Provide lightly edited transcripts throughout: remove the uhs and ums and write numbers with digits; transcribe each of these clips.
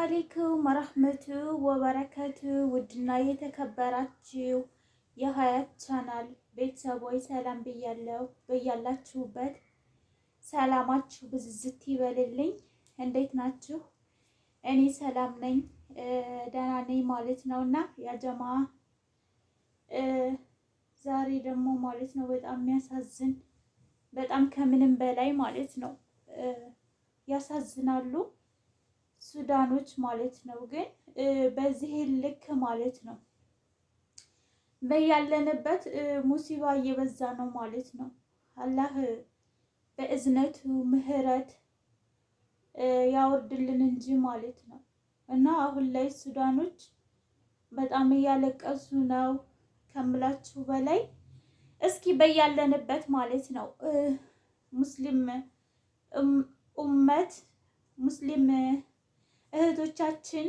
አለይኩም ወረህመቱ ወበረከቱ። ውድና የተከበራችሁ የሀያት ቻናል ቤተሰቦች ሰላም ብያለሁ። በያላችሁበት ሰላማችሁ ብዝዝት ይበልልኝ። እንዴት ናችሁ? እኔ ሰላም ነኝ፣ ደህና ነኝ ማለት ነው። እና ያጀማ ዛሬ ደግሞ ማለት ነው በጣም የሚያሳዝን በጣም ከምንም በላይ ማለት ነው ያሳዝናሉ ሱዳኖች ማለት ነው። ግን በዚህ ልክ ማለት ነው በያለንበት ሙሲባ እየበዛ ነው ማለት ነው። አላህ በእዝነቱ ምህረት ያወርድልን እንጂ ማለት ነው። እና አሁን ላይ ሱዳኖች በጣም እያለቀሱ ነው ከምላችሁ በላይ። እስኪ በያለንበት ማለት ነው ሙስሊም ኡመት ሙስሊም እህቶቻችን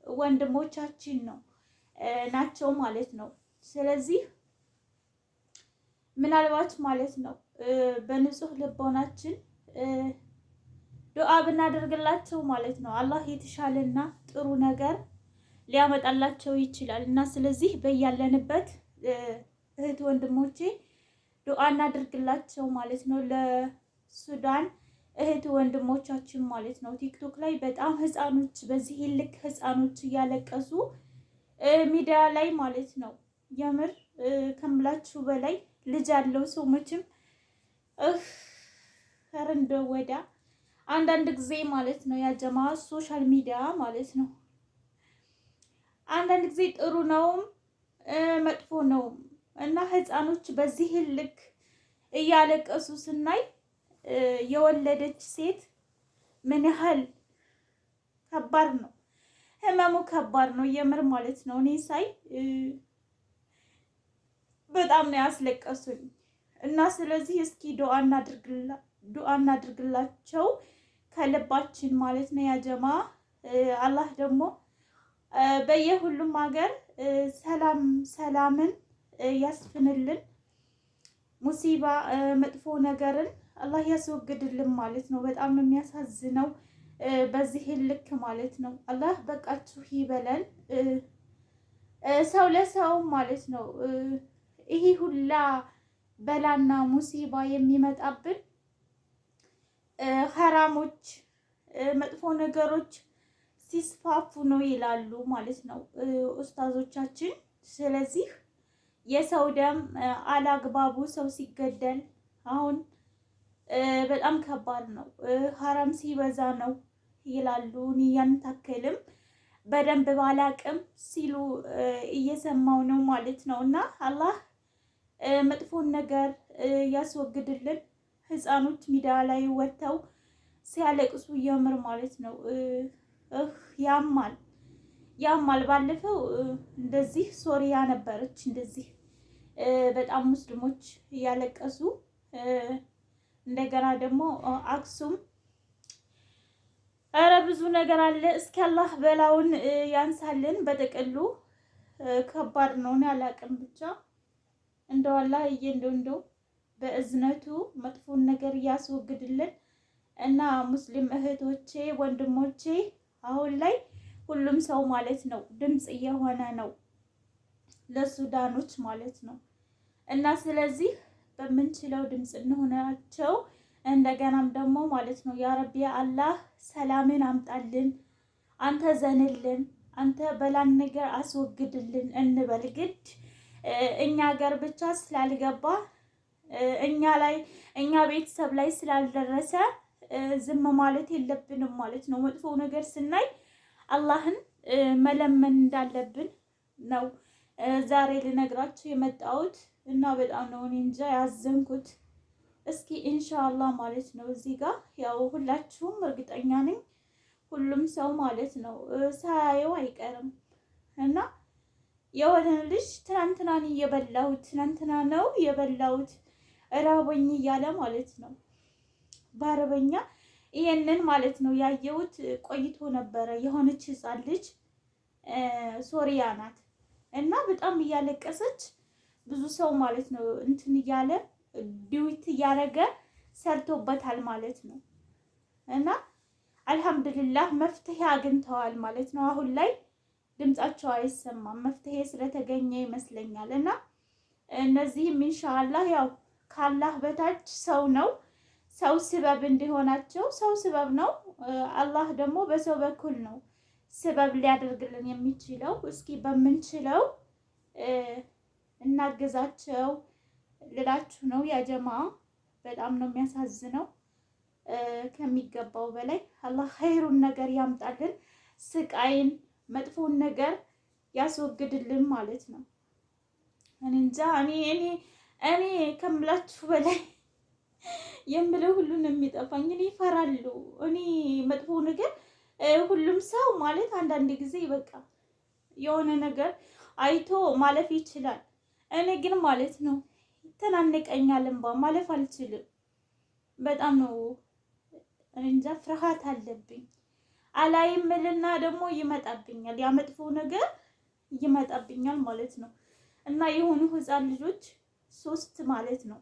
ወንድሞቻችን ነው ናቸው ማለት ነው። ስለዚህ ምናልባት ማለት ነው በንጹህ ልቦናችን ዱዓ ብናደርግላቸው ማለት ነው አላህ የተሻለና ጥሩ ነገር ሊያመጣላቸው ይችላል። እና ስለዚህ በያለንበት እህት ወንድሞቼ ዱዓ እናደርግላቸው ማለት ነው ለሱዳን እህት ወንድሞቻችን ማለት ነው። ቲክቶክ ላይ በጣም ህፃኖች በዚህ ልክ ህፃኖች እያለቀሱ ሚዲያ ላይ ማለት ነው የምር ከምላችሁ በላይ ልጅ ያለው ሰው መቼም ረንደ ወዳ አንዳንድ ጊዜ ማለት ነው ያጀማ ሶሻል ሚዲያ ማለት ነው አንዳንድ ጊዜ ጥሩ ነውም መጥፎ ነውም። እና ህፃኖች በዚህ ልክ እያለቀሱ ስናይ የወለደች ሴት ምን ያህል ከባድ ነው፣ ህመሙ ከባድ ነው የምር ማለት ነው። እኔ ሳይ በጣም ነው ያስለቀሱኝ። እና ስለዚህ እስኪ ዱዓ እናድርግላቸው ከልባችን ማለት ነው ያጀማ። አላህ ደግሞ በየሁሉም ሀገር ሰላምን ያስፍንልን፣ ሙሲባ መጥፎ ነገርን አላህ ያስወግድልን ማለት ነው። በጣም ነው የሚያሳዝነው በዚህ ልክ ማለት ነው። አላህ በቃችሁ ይበለን። ሰው ለሰው ማለት ነው ይሄ ሁላ በላና ሙሲባ የሚመጣብን ሐራሞች መጥፎ ነገሮች ሲስፋፉ ነው ይላሉ ማለት ነው ኡስታዞቻችን። ስለዚህ የሰው ደም አላግባቡ ሰው ሲገደል አሁን በጣም ከባድ ነው፣ ሐራም ሲበዛ ነው ይላሉ። እኔ ያን ታከልም በደንብ ባላቅም ሲሉ እየሰማው ነው ማለት ነው። እና አላህ መጥፎን ነገር ያስወግድልን። ህፃኖች ሚዲያ ላይ ወጥተው ሲያለቅሱ የምር ማለት ነው ያማል። ባለፈው እንደዚህ ሶሪያ ነበረች እንደዚህ በጣም ሙስሊሞች እያለቀሱ እንደገና ደግሞ አክሱም፣ ኧረ ብዙ ነገር አለ። እስኪ አላህ በላውን ያንሳልን። በጥቅሉ ከባድ ነው። እኔ አላቅም ብቻ እንደው አላህ እንደው በእዝነቱ መጥፎን ነገር ያስወግድልን። እና ሙስሊም እህቶቼ ወንድሞቼ አሁን ላይ ሁሉም ሰው ማለት ነው ድምፅ እየሆነ ነው ለሱዳኖች ማለት ነው። እና ስለዚህ በምንችለው ድምፅ እንሆናቸው። እንደገናም ደግሞ ማለት ነው ያ ረቢ አላህ ሰላምን አምጣልን፣ አንተ ዘንልን፣ አንተ በላን ነገር አስወግድልን እንበል። ግድ እኛ ሀገር ብቻ ስላልገባ እኛ ቤተሰብ ላይ ስላልደረሰ ዝም ማለት የለብንም ማለት ነው። መጥፎ ነገር ስናይ አላህን መለመን እንዳለብን ነው ዛሬ ልነግራችሁ የመጣሁት። እና በጣም ነው እኔ እንጃ ያዘንኩት። እስኪ ኢንሻአላህ ማለት ነው እዚህ ጋር ያው ሁላችሁም እርግጠኛ ነኝ ሁሉም ሰው ማለት ነው ሳያየው አይቀርም። እና የሆነ ልጅ ትናንትና ነው የበላሁት ራበኝ እያለ ማለት ነው በአረበኛ ይሄንን ማለት ነው ያየሁት ቆይቶ ነበረ። የሆነች ህፃን ልጅ ሶሪያ ናት እና በጣም እያለቀሰች ብዙ ሰው ማለት ነው እንትን እያለ ዲዊት እያረገ ሰርቶበታል ማለት ነው። እና አልሐምዱሊላህ መፍትሄ አግኝተዋል ማለት ነው። አሁን ላይ ድምጻቸው አይሰማም፣ መፍትሄ ስለተገኘ ይመስለኛል። እና እነዚህም ኢንሻአላህ ያው ካላህ በታች ሰው ነው፣ ሰው ስበብ እንዲሆናቸው ሰው ስበብ ነው። አላህ ደግሞ በሰው በኩል ነው ስበብ ሊያደርግልን የሚችለው። እስኪ በምንችለው እናግዛቸው ልላችሁ ነው ያጀማ። በጣም ነው የሚያሳዝነው ከሚገባው በላይ። አላህ ኸይሩን ነገር ያምጣልን፣ ስቃይን መጥፎን ነገር ያስወግድልን ማለት ነው። እኔ እንጃ እኔ ከምላችሁ በላይ የምለው ሁሉን የሚጠፋኝ እኔ እፈራለሁ። እኔ መጥፎ ነገር ሁሉም ሰው ማለት አንዳንድ ጊዜ በቃ የሆነ ነገር አይቶ ማለፍ ይችላል። እኔ ግን ማለት ነው ተናንቀኛል፣ እንባ ማለፍ አልችልም። በጣም ነው እንጃ ፍርሃት አለብኝ። አላይምልና ደግሞ ይመጣብኛል፣ ያ መጥፎ ነገር ይመጣብኛል ማለት ነው። እና የሆኑ ህፃን ልጆች 3 ማለት ነው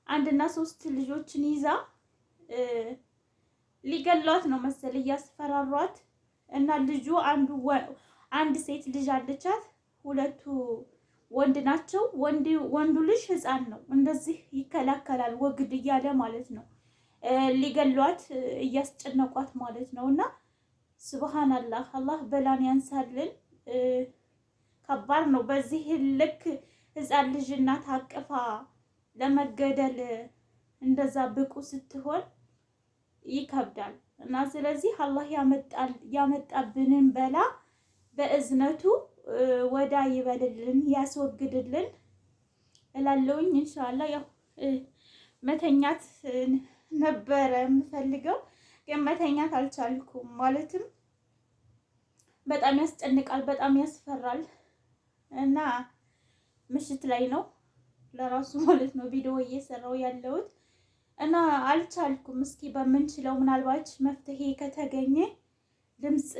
1 እና 3 ልጆችን ይዛ ሊገሏት ነው መሰል እያስፈራሯት። እና ልጁ አንድ ሴት ልጅ አለቻት፣ 2 ወንድ ናቸው። ወንዱ ልጅ ህፃን ነው፣ እንደዚህ ይከላከላል ወግድ እያለ ማለት ነው። ሊገሏት እያስጨነቋት ማለት ነው። እና ሱብሃንአላህ አላህ በላን ያንሳልን። ከባድ ነው። በዚህ ልክ ህፃን ልጅ እናት አቅፋ ለመገደል እንደዛ ብቁ ስትሆን ይከብዳል። እና ስለዚህ አላህ ያመጣብንን በላ በእዝነቱ ወዳ ይበልልን፣ ያስወግድልን እላለሁኝ። ኢንሻአላህ ያው መተኛት ነበረ የምፈልገው ግን መተኛት አልቻልኩም። ማለትም በጣም ያስጨንቃል፣ በጣም ያስፈራል። እና ምሽት ላይ ነው ለራሱ ማለት ነው ቪዲዮ እየሰራው ያለሁት እና አልቻልኩም። እስኪ በምንችለው ምናልባት መፍትሄ ከተገኘ ድምፅ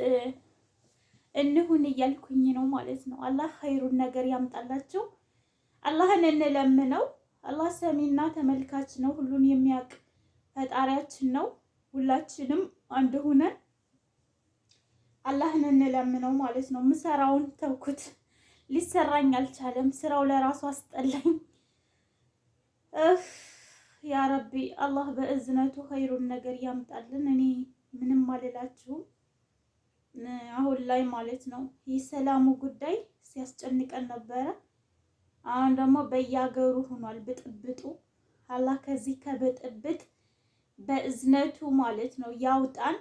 እንሁን እያልኩኝ ነው ማለት ነው። አላህ ኸይሩን ነገር ያምጣላቸው። አላህን እንለምነው። አላህ ሰሚና ተመልካች ነው፣ ሁሉን የሚያውቅ ፈጣሪያችን ነው። ሁላችንም አንድ ሆነን አላህን እንለምነው ማለት ነው። ምሰራውን ተውኩት፣ ሊሰራኝ አልቻለም። ስራው ለራሱ አስጠላኝ። ያ ረቢ አላህ በእዝነቱ ኸይሩን ነገር ያምጣልን። እኔ ምንም አልላችሁም አሁን ላይ ማለት ነው። የሰላሙ ጉዳይ ሲያስጨንቀን ነበረ። አሁን ደግሞ በየሀገሩ ሆኗል ብጥብጡ። አላህ ከዚህ ከብጥብጥ በእዝነቱ ማለት ነው ያውጣን።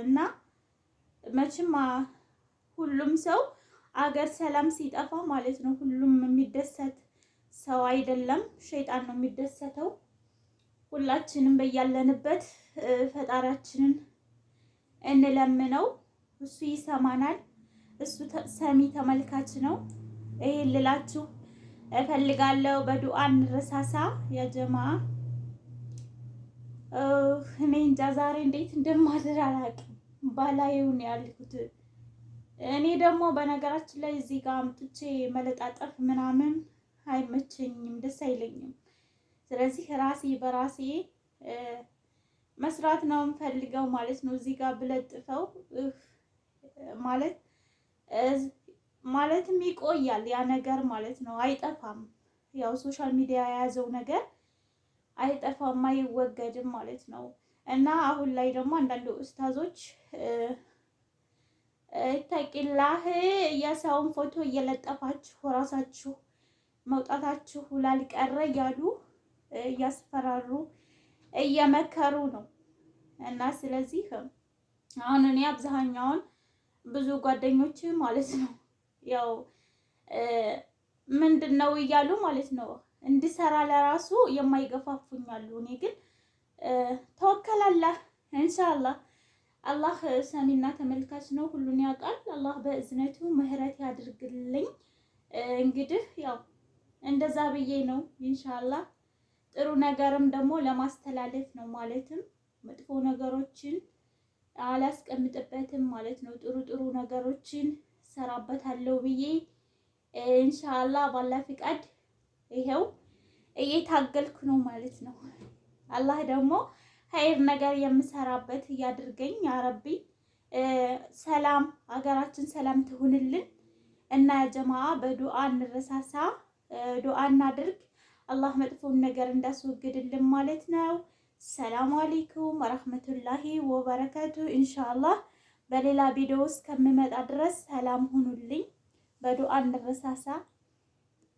እና መቼም ሁሉም ሰው አገር ሰላም ሲጠፋ ማለት ነው ሁሉም የሚደሰት ሰው አይደለም፣ ሸይጣን ነው የሚደሰተው። ሁላችንም በያለንበት ፈጣሪያችንን እንለምነው፣ እሱ ይሰማናል። እሱ ሰሚ ተመልካች ነው። ይሄን ልላችሁ እፈልጋለሁ። በዱዓ እንረሳሳ ያ ጀማ። እኔ እንጃ ዛሬ እንዴት እንደማድር አላውቅም። ባላየው ነው ያልኩት። እኔ ደግሞ በነገራችን ላይ እዚህ ጋር አምጥቼ መለጣጠፍ ምናምን አይመቸኝም፣ ደስ አይለኝም። ስለዚህ ራሴ በራሴ መስራት ነው የምፈልገው ማለት ነው። እዚህ ጋር ብለጥፈው ማለትም ይቆያል ያ ነገር ማለት ነው፣ አይጠፋም። ያው ሶሻል ሚዲያ የያዘው ነገር አይጠፋም፣ አይወገድም ማለት ነው። እና አሁን ላይ ደግሞ አንዳንድ ኡስታዞች ተቂላህ የሰውን ፎቶ እየለጠፋችሁ ራሳችሁ መውጣታችሁ ላልቀረ እያሉ እያስፈራሩ እየመከሩ ነው። እና ስለዚህ አሁን እኔ አብዛኛውን ብዙ ጓደኞች ማለት ነው ያው ምንድን ነው እያሉ ማለት ነው እንድሰራ ለራሱ የማይገፋፉኛሉ። እኔ ግን ተወከላላህ ኢንሻአላህ። አላህ ሰሚና ተመልካች ነው፣ ሁሉን ያውቃል። አላህ በእዝነቱ ምህረት ያድርግልኝ። እንግዲህ ያው እንደዛ ብዬ ነው ኢንሻአላህ። ጥሩ ነገርም ደግሞ ለማስተላለፍ ነው። ማለትም መጥፎ ነገሮችን አላስቀምጥበትም ማለት ነው። ጥሩ ጥሩ ነገሮችን ሰራበታለሁ ብዬ ኢንሻአላህ ባላ ፍቃድ ይሄው እየታገልኩ ነው ማለት ነው። አላህ ደግሞ ኸይር ነገር የምሰራበት እያድርገኝ ያ ረቢ። ሰላም ሀገራችን ሰላም ትሁንልን እና ጀማዓ በዱዓ እንረሳሳ፣ ዱዓ እናድርግ። አላህ መጥፎን ነገር እንዳስወግድልን ማለት ነው። ሰላም አለይኩም ወራህመቱላሂ ወበረካቱ። ኢንሻአላህ በሌላ ቪዲዮ ውስጥ ከምመጣ ድረስ ሰላም ሁኑልኝ። በዱዓ እንረሳሳ።